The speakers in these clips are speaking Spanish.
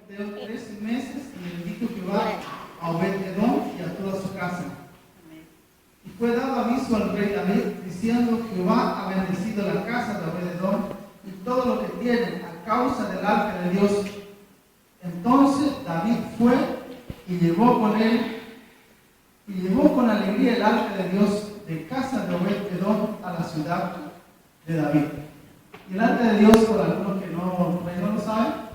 de 13 meses y bendijo Jehová a Obed-Edom y a toda su casa. Y fue dado aviso al rey David, diciendo: Jehová ha bendecido la casa de Obed-Edom y todo lo que tiene a causa del arca de Dios. Entonces David fue y llevó con alegría el arca de Dios de casa de Obed-Edom a la ciudad de David. Y el arca de Dios, para algunos que no lo saben,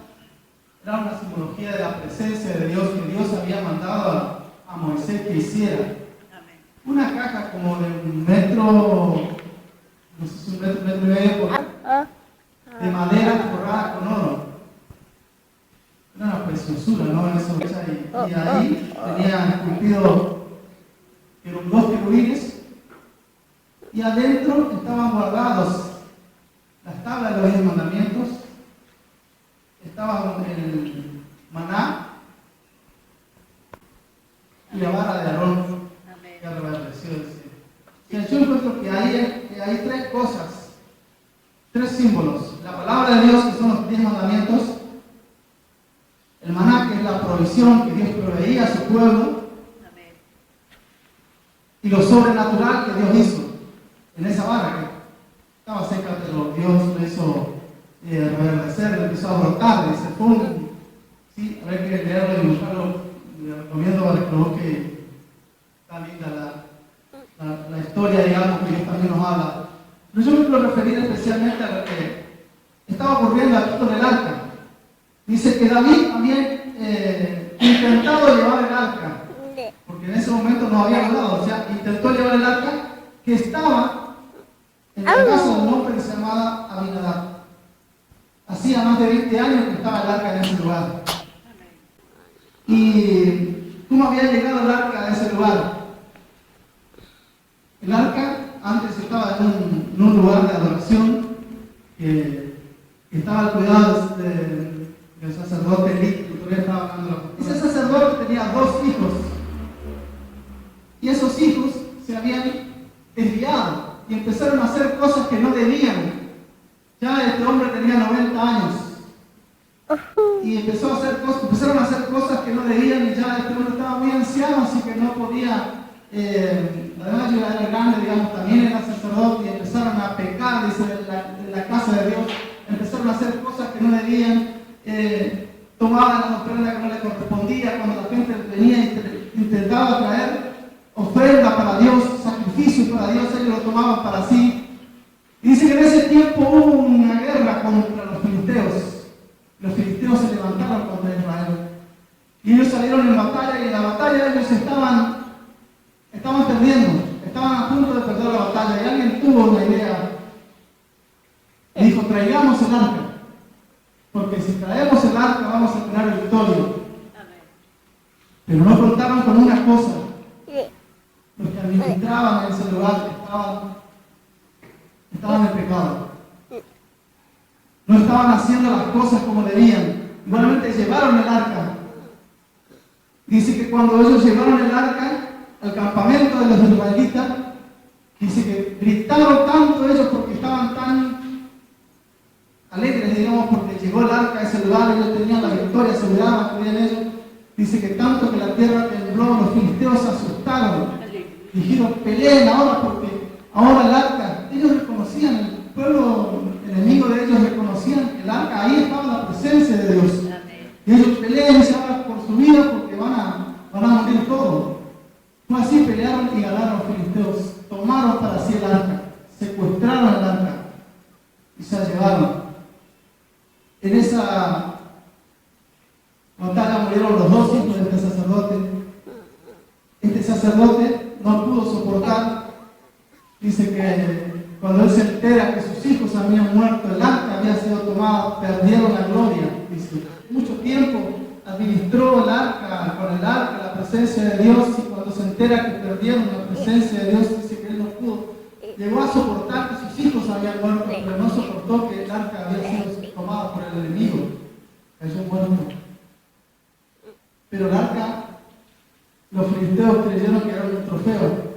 era una simbología de la presencia de Dios que Dios había mandado a Moisés que hiciera. Una caja como de 1 metro, no sé si 1 metro y medio de madera forrada con oro. Era una preciosura, ¿no? Eso, y ahí tenía esculpido eran 2 querubines y adentro estaban guardados las tablas de los 10 mandamientos, estaba el maná y la vara de Aarón. Que reverdeció el cielo. Yo encuentro que hay 3 cosas, 3 símbolos: la palabra de Dios, que son los 10 mandamientos; el maná, que es la provisión que Dios proveía a su pueblo; y lo sobrenatural que Dios hizo en esa vara que estaba seca, pero Dios lo hizo reverdecer, lo empezó a brotar. Dice, sí, habrá que leerlo y buscarlo. Le recomiendo para que lo busque. Está linda la historia, digamos, que Dios también nos habla. Pero yo me quiero referir especialmente a lo que estaba ocurriendo aquí con el arca. Dice que David había intentado llevar el arca, porque en ese momento no había hablado, o sea, intentó llevar el arca que estaba en la casa de un hombre que se llamaba Abinadab. Hacía más de 20 años que estaba el arca en ese lugar. ¿Y cómo había llegado el arca a ese lugar? El arca antes estaba en un lugar de adoración que estaba al cuidado del sacerdote Eli, que todavía estaba hablando. Ese sacerdote tenía 2 hijos y esos hijos se habían desviado y empezaron a hacer cosas que no debían. Ya este hombre tenía 90 años y empezaron a hacer cosas que no debían, y ya este hombre estaba muy anciano, así que no podía. Además, yo era grande, digamos, también era sacerdote, y empezaron a pecar, dice, en la casa de Dios. Empezaron a hacer cosas que no debían, tomaban la ofrenda que no le correspondía. Cuando la gente venía e intentaba traer ofrenda para Dios, sacrificio para Dios, ellos lo tomaban para sí. Y dice que en ese tiempo hubo una guerra contra los filisteos. Los filisteos se levantaron contra Israel y ellos salieron en batalla, y en la batalla ellos estaban perdiendo, estaban a punto de perder la batalla, y alguien tuvo una idea y dijo: traigamos el arca, porque si traemos el arca vamos a tener victoria. Pero no contaron con una cosa: los que administraban en ese lugar estaban en pecado, no estaban haciendo las cosas como debían. Igualmente llevaron el arca. Dice que cuando ellos llevaron el arca al campamento de los israelitas, dice que gritaron tanto ellos porque estaban tan alegres, digamos, porque llegó el arca a ese lugar, ellos tenían la victoria asegurada, creían ellos. Dice que tanto que la tierra tembló, los filisteos se asustaron, dijeron: peleen ahora, porque ahora el arca, ellos reconocían, el pueblo enemigo de ellos reconocían que el arca, ahí estaba la presencia de Dios. Y ellos pelean ahora por su vida, porque van a morir todos. Fue así, pelearon y ganaron los filisteos. Tomaron para sí el arca, secuestraron el arca y se la llevaron. En esa batalla murieron los 2 hijos de este sacerdote. Este sacerdote no pudo soportar. Dice que cuando él se entera que sus hijos habían muerto, el arca había sido tomada, perdieron la gloria. Dice, mucho tiempo administró el arca, con el arca, la presencia de Dios, y cuando se entera que perdieron la presencia de Dios, dice que él no pudo. Llegó a soportar que sus hijos habían muerto, pero no soportó que el arca había sido tomada por el enemigo. Cayó muerto. Pero el arca, los filisteos creyeron que era un trofeo.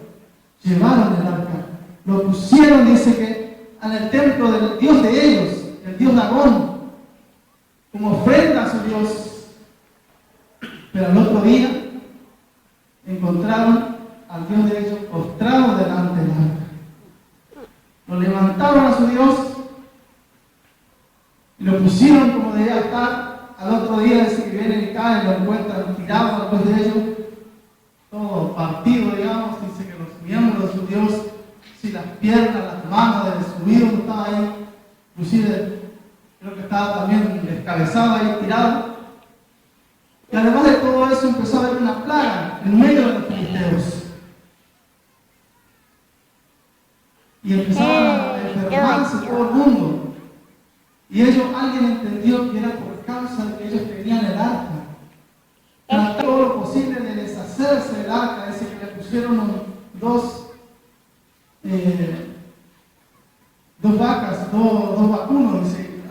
Llevaron el arca, lo pusieron, dice que, en el templo del Dios de ellos, el Dios Dagón, como ofrenda a su Dios. Pero al otro día encontraron al Dios de ellos postrado delante del arca. Lo levantaron a su Dios y lo pusieron como debía estar. Al otro día dice que vienen y caen, lo encuentran tirado después de ellos, todo partido, digamos. Dice que los miembros de su Dios, si las piernas, las manos de su hijo no estaba ahí, inclusive creo que estaba también descabezado ahí, tirado. Y además de todo eso empezó a haber una plaga en medio de los filisteos. Y empezaban a enfermarse todo el mundo. Y alguien entendió que era por causa de que ellos tenían el arca. Trataron todo lo posible de deshacerse del arca. Dice que le pusieron dos vacas, dos vacunos, dice,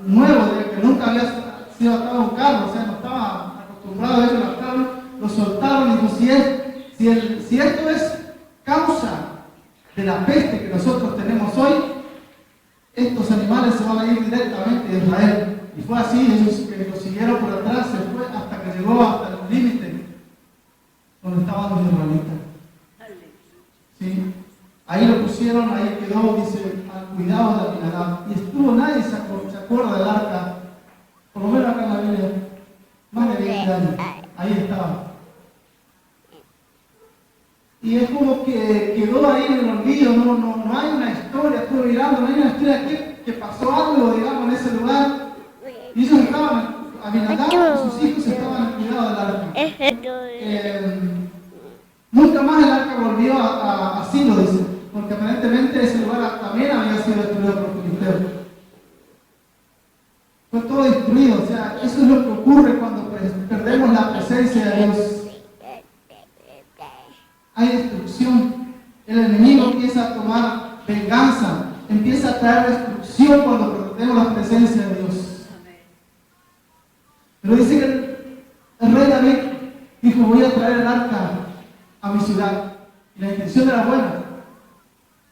nuevos, que nunca había sido atado a un carro, o sea, no estaba acostumbrado a ellos a atarlo, lo soltaron y dijo, si esto es causa de la peste que nosotros tenemos hoy, estos animales se van a ir directamente de Israel. Y fue así, ellos que lo siguieron por atrás, se fue hasta que llegó hasta el límite donde estaban los israelitas. ¿Sí? Ahí lo pusieron, ahí quedó, dice, al cuidado de Abinadab. Y estuvo, nadie se acuerda del arca, por lo menos acá en la Biblia, más de 20 años. Ahí estaba. Y es como que quedó ahí en el olvido, no hay una historia, estuve mirando, no hay una historia que pasó algo, digamos, en ese lugar. Y ellos estaban, Abinadab y sus hijos estaban al cuidado del arca. Nunca más el arca volvió a Silo, dice, porque aparentemente ese lugar también había sido destruido por los filisteos. Fue todo destruido, o sea, eso es lo que ocurre cuando perdemos la presencia de Dios. Hay destrucción. El enemigo empieza a tomar venganza, empieza a traer destrucción cuando perdemos la presencia de Dios. Pero dice que el rey David dijo, voy a traer el arca a mi ciudad. Y la intención era buena.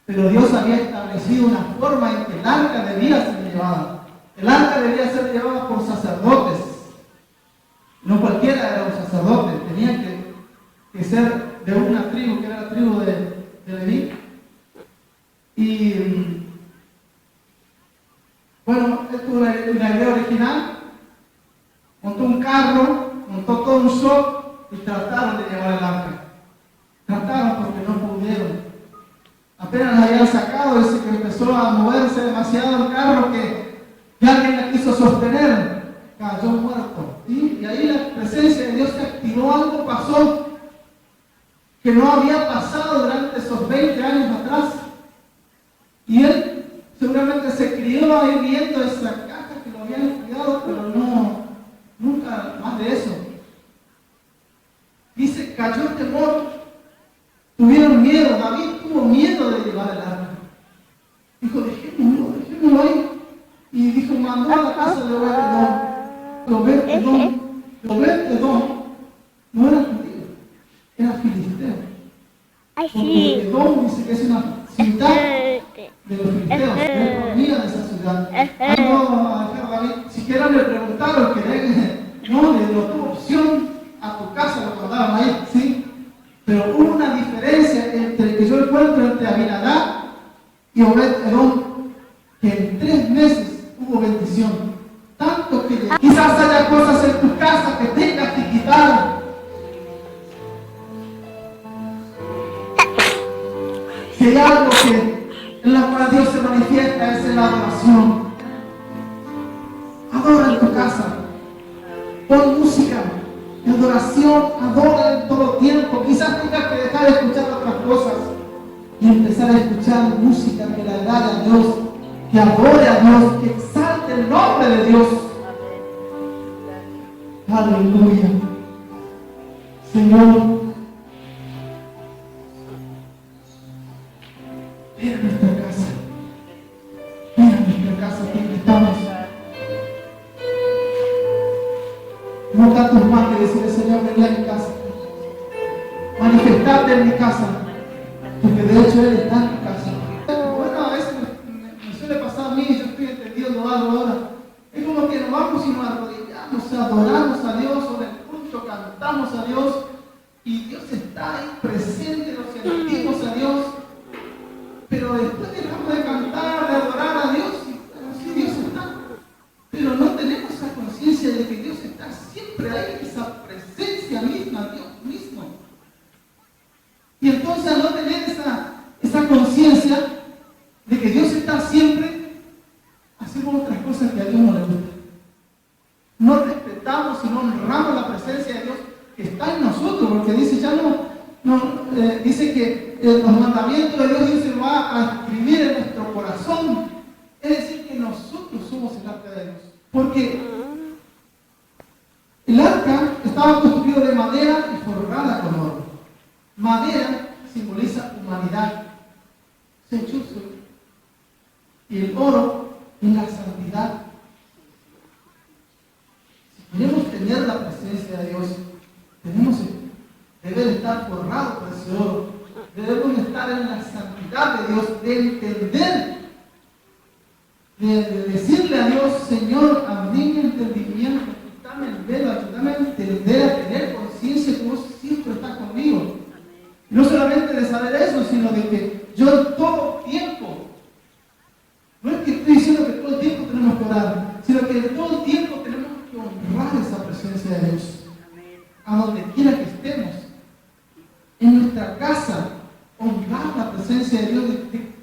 Pero Dios había establecido una forma en que el arca debía ser llevada. El arca debía ser llevada por sacerdotes. No cualquiera era un sacerdote. Tenía que ser de una tribu, que era la tribu de Leví. Y bueno, esto es una idea original. Montó un carro, montó todo un show y trataron de llevar el arca. Trataron porque no pudieron. Apenas la habían sacado, dice que empezó a moverse demasiado el carro que alguien la quiso sostener. Cayó muerto. ¿Sí? Y ahí la presencia de Dios se activó, algo pasó que no había pasado durante esos 20 años atrás. Y él seguramente se crió ahí viendo esa caja que lo habían cuidado, pero nunca más de eso. Dice, cayó el temor, tuvieron miedo. David tuvo miedo de llevar el arca. Dijo, dejémoslo ahí. Y dijo, mandó a la casa de Obed-Edom. Obed-Edom no era judío, era filisteo. Porque Edom dice que es una ciudad de los filisteos, la economía de esa ciudad. Ahí no a dejar David, siquiera le preguntaron que no le dio opción a tu casa, lo mandaron ahí, ¿sí? Pero hubo una diferencia entre que yo encuentro entre Abinadab y Obed-Edom, que en 3 meses hubo bendición. Tanto que quizás haya cosas en tu casa que tengas que quitar. Si hay algo en la cual Dios se manifiesta, es en la adoración. Adora en tu casa. Pon música de adoración, adora en todo tiempo. Quizás tengas que dejar de escuchar otras cosas y empezar a escuchar música que le agrade a Dios, que adore a Dios, que exalte el nombre de Dios. Aleluya. Señor, ven a nuestra casa. Ven a nuestra casa, te invitamos. No da tus manos y decirle, Señor, ven a mi casa. Manifestarte en mi casa. Porque de hecho Él está en tu casa. Bueno, a veces me suele pasar a mí, yo estoy entendido, lo hago ahora. Es como que nos vamos y nos arrodillamos, adoramos a Dios sobre el culto, cantamos. hacemos otras cosas que a Dios no le gusta. No respetamos y no honramos la presencia de Dios que está en nosotros, porque dice dice que los mandamientos de Dios se va a escribir en nuestro corazón. Es decir, que nosotros somos el arca de Dios. Porque el arca estaba construido de madera y forrada con oro. Madera simboliza humanidad, sensucho, y el oro es la santidad. Si queremos tener la presencia de Dios, debe estar forrado por ese oro. Debemos estar en la santidad de Dios, de entender, de decirle a Dios: Señor, abrí mi entendimiento, quítame el velo, ayúdame a entender, a tener conciencia que vos siempre estás conmigo. Y no solamente de saber eso, sino de que yo todo tiempo, no es que estoy diciendo que todo el tiempo tenemos que orar, sino que todo el tiempo tenemos que honrar esa presencia de Dios. A donde quiera que estemos, en nuestra casa, honrar la presencia de Dios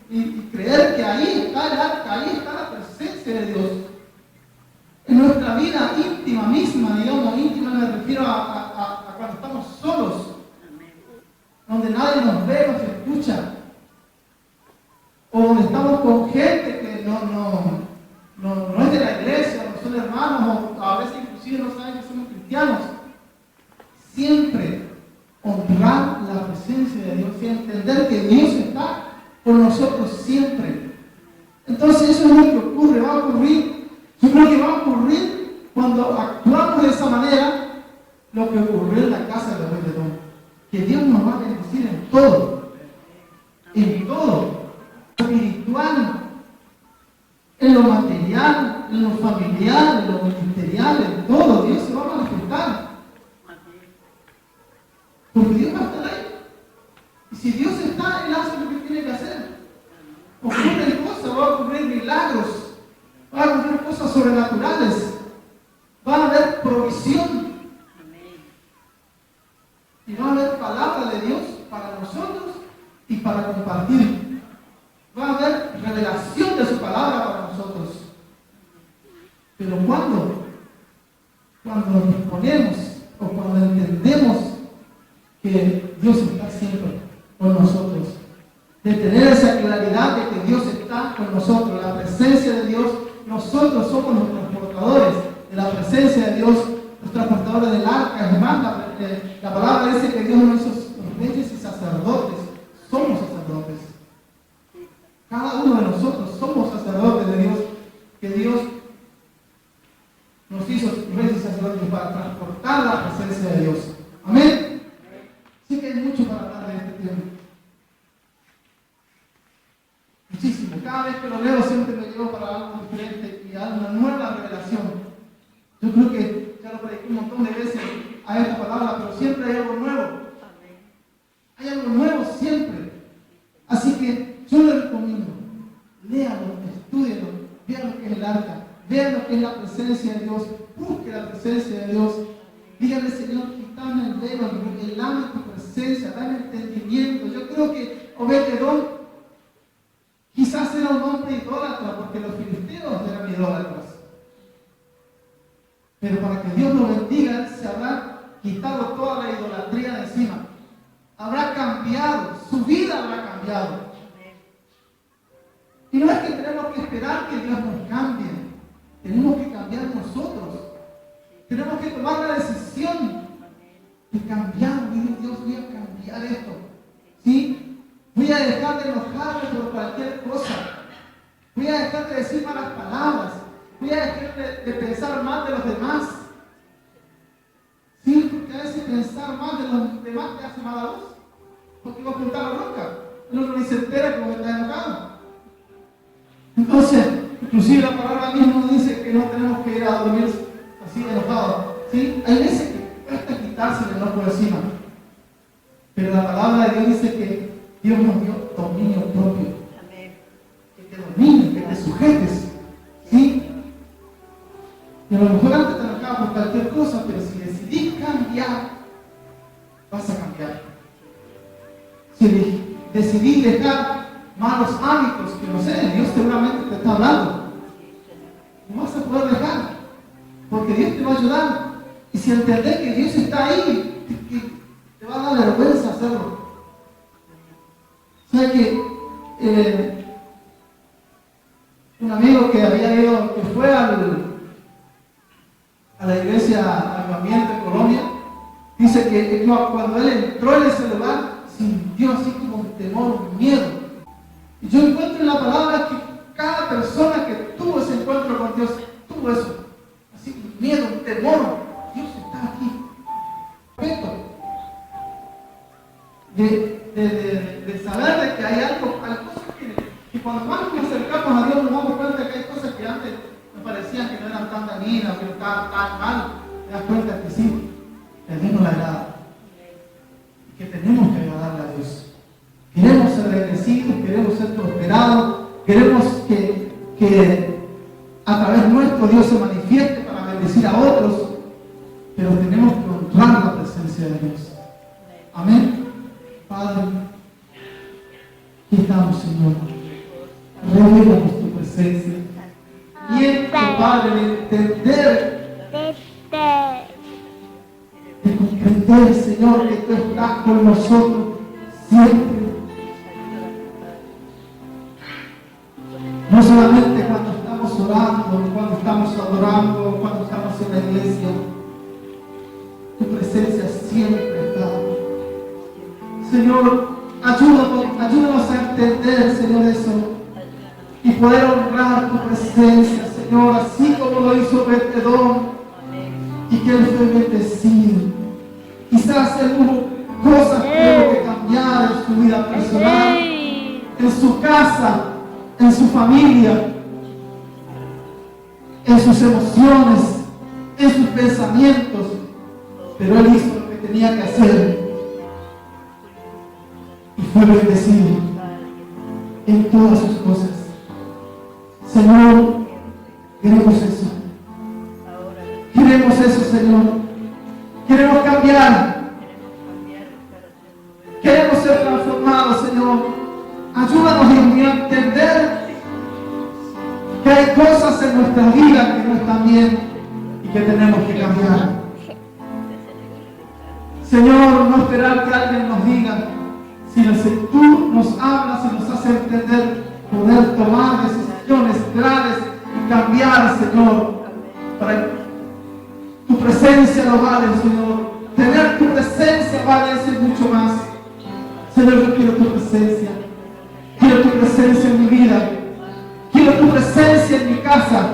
y creer que ahí está el arca, ahí está la presencia de Dios. En nuestra vida íntima misma, digamos, íntima me refiero a cuando estamos solos, donde nadie nos ve, nos escucha, o donde estamos con gente que no es de la iglesia, no son hermanos, o a veces inclusive no saben que somos cristianos. Siempre honrar la presencia de Dios y entender que Dios está con nosotros siempre. Entonces eso es lo que ocurre, va a ocurrir. Yo creo que va a ocurrir cuando actuamos de esa manera lo que ocurrió en la casa de Obed-Edom, que Dios nos va a bendecir en todo, espiritual, en lo material, en lo familiar, en lo ministerial, en todo. Dios se va a manifestar. Porque Dios va a estar ahí. Y si Dios está, Él hace lo que tiene que hacer. Ocurren cosas, va a ocurrir milagros, va a ocurrir cosas sobrenaturales, va a haber provisión. Y va a haber palabra de Dios para nosotros y para compartir. Va a haber revelación de su palabra para nosotros. Pero ¿cuándo? Cuando nos disponemos o cuando entendemos que Dios está siempre con nosotros, de tener esa claridad de que Dios está con nosotros, la presencia de Dios. Nosotros somos los transportadores de la presencia de Dios, los transportadores del arca. Además, la palabra dice que Dios nos hizo reyes y sacerdotes. Somos sacerdotes. Cada uno de nosotros somos sacerdotes de Dios, que Dios nos hizo reyes y sacerdotes para transportar la presencia de Dios. Amén. Sí que hay mucho para hablar de este tema. Muchísimo. Cada vez que lo leo siempre me llevo para algo diferente y a una nueva revelación. Yo creo que ya lo prediqué un montón de veces a esta palabra, pero siempre hay algo nuevo. Hay algo nuevo siempre. Así que yo les recomiendo, léanlo, estudienlo, vean lo que es el arca, vean lo que es la presencia de Dios, busquen la presencia de Dios. Díganle: Señor, quítame el velo, helame tu presencia, dame entendimiento. Yo creo que Obed-Edom quizás era un hombre idólatra, porque los filisteos eran idólatras. Pero para que Dios lo bendiga, Él se habrá quitado toda la idolatría de encima. Habrá cambiado, su vida habrá cambiado. Y no es que tenemos que esperar que Dios nos cambie, tenemos que cambiar nosotros. Tenemos que tomar la decisión de cambiar. Dios, voy a cambiar esto. ¿Sí? Voy a dejar de enojarme por cualquier cosa. Voy a dejar de decir malas palabras. Voy a dejar de pensar mal de los demás. ¿Sí? Porque a veces pensar mal de los demás te hace mal a vos. Porque vos juntás la bronca. El otro ni se entera como que está enojado. Entonces, inclusive la palabra misma nos dice que no tenemos que ir a dormir así enojado. ¿Sí? Hay veces que cuesta quitarse el enojo de encima. Pero la palabra de Dios dice que Dios nos dio dominio propio. Que te domines, que te sujetes. ¿Sí? Y a lo mejor antes te enojabas por cualquier cosa, pero si decidís cambiar, vas a cambiar. Si decidís dejar malos hábitos, que no sé, Dios seguramente te está hablando. Dios te va a ayudar. Y si entendés que Dios está ahí, te va a dar vergüenza hacerlo. ¿Sabes que un amigo que había ido, que fue a la iglesia Avivamiento en Colombia, dice que cuando él entró en ese lugar, sintió así como un temor, un miedo. Y yo encuentro en la palabra que cada persona que tuvo ese encuentro con Dios tuvo eso. Así, un miedo, un temor. Dios está aquí. Respeto. De saber de que hay algo, hay cosas que cuando más nos acercamos a Dios nos damos cuenta que hay cosas que antes nos parecían que no eran tan dañinas, que no estaban tan mal. Te das cuenta que sí, que a Dios nos agrada. Que tenemos que agradarle a Dios. Queremos ser bendecidos, queremos ser prosperados, queremos que a través nuestro Dios se manifieste para bendecir a otros, pero tenemos que honrar la presencia de Dios. Amén. Padre, aquí estamos, Señor. Revelamos tu presencia. Y en tu Padre, de entender, de comprender, Señor, que tú estás con nosotros siempre. No solamente cuando estamos orando, cuando estamos adorando, cuando estamos en la iglesia. Tu presencia siempre está. Señor, ayúdanos a entender, Señor, eso. Y poder honrar tu presencia, Señor, así como lo hizo Bededón. Y que él fue bendecido. Quizás él hubo cosas que tuvo que cambiar en su vida personal, en su casa, en su familia, en sus emociones, en sus pensamientos, pero él hizo lo que tenía que hacer y fue bendecido en todas sus cosas. Señor, queremos eso. Queremos eso, Señor. Queremos cambiar. Queremos ser transformados, Señor. Ayúdanos a entender que hay cosas en nuestra vida que no están bien y que tenemos que cambiar. Señor, no esperar que alguien nos diga, sino si tú nos hablas y nos haces entender, poder tomar decisiones claras y cambiar, Señor, para que tu presencia lo vale, Señor. Tener tu presencia vale eso mucho más. Señor, yo quiero tu presencia. Quiero tu presencia en mi vida. Quiero tu presencia en mi casa.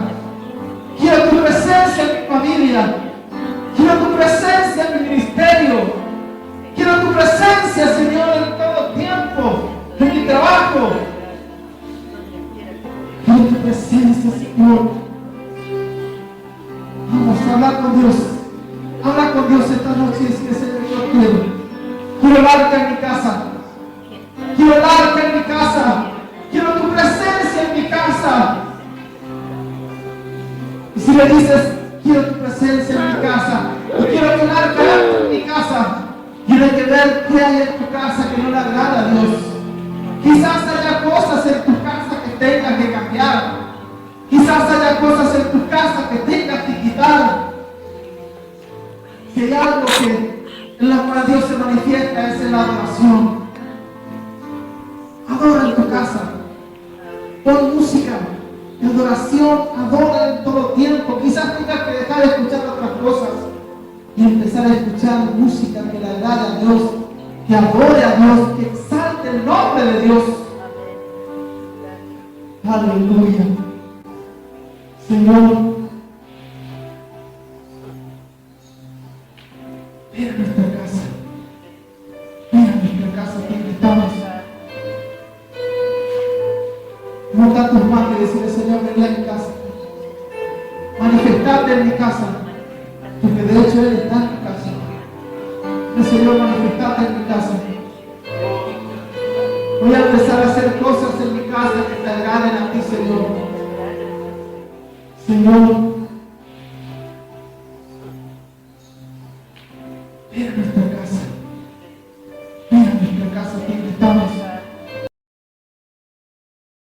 Quiero tu presencia en mi familia. Quiero tu presencia en mi ministerio. Quiero tu presencia, Señor, en todo tiempo, en mi trabajo. Quiero tu presencia, Señor. Vamos a hablar con Dios. Habla con Dios esta noche y decirle, Señor, yo quiero el arca en mi casa. Quiero el arca en mi casa. Quiero tu presencia en mi casa. Y si le dices, quiero tu presencia en mi casa, y quiero que el arca en mi casa, tienes que ver qué hay en tu casa que no le agrada a Dios. Quizás haya cosas en tu casa que tengas que cambiar. Quizás haya cosas en tu casa que tengas que quitar. Si hay algo que en la cual Dios se manifiesta es en la adoración. Adora en tu casa. Pon música de adoración. Adora en todo tiempo. Quizás tengas que dejar de escuchar otras cosas y empezar a escuchar música que le agrade a Dios, que adore a Dios, que exalte el nombre de Dios. Aleluya. Señor, ven a nuestra casa. Ven a nuestra casa, aquí estamos. Monta tus manos y decirle, Señor, ven a mi casa. Manifestarte en mi casa. Porque de hecho Él está en mi casa. El Señor, manifestate en mi casa. Voy a empezar a hacer cosas en mi casa que te agraden a ti, Señor. Señor, ven a nuestra casa.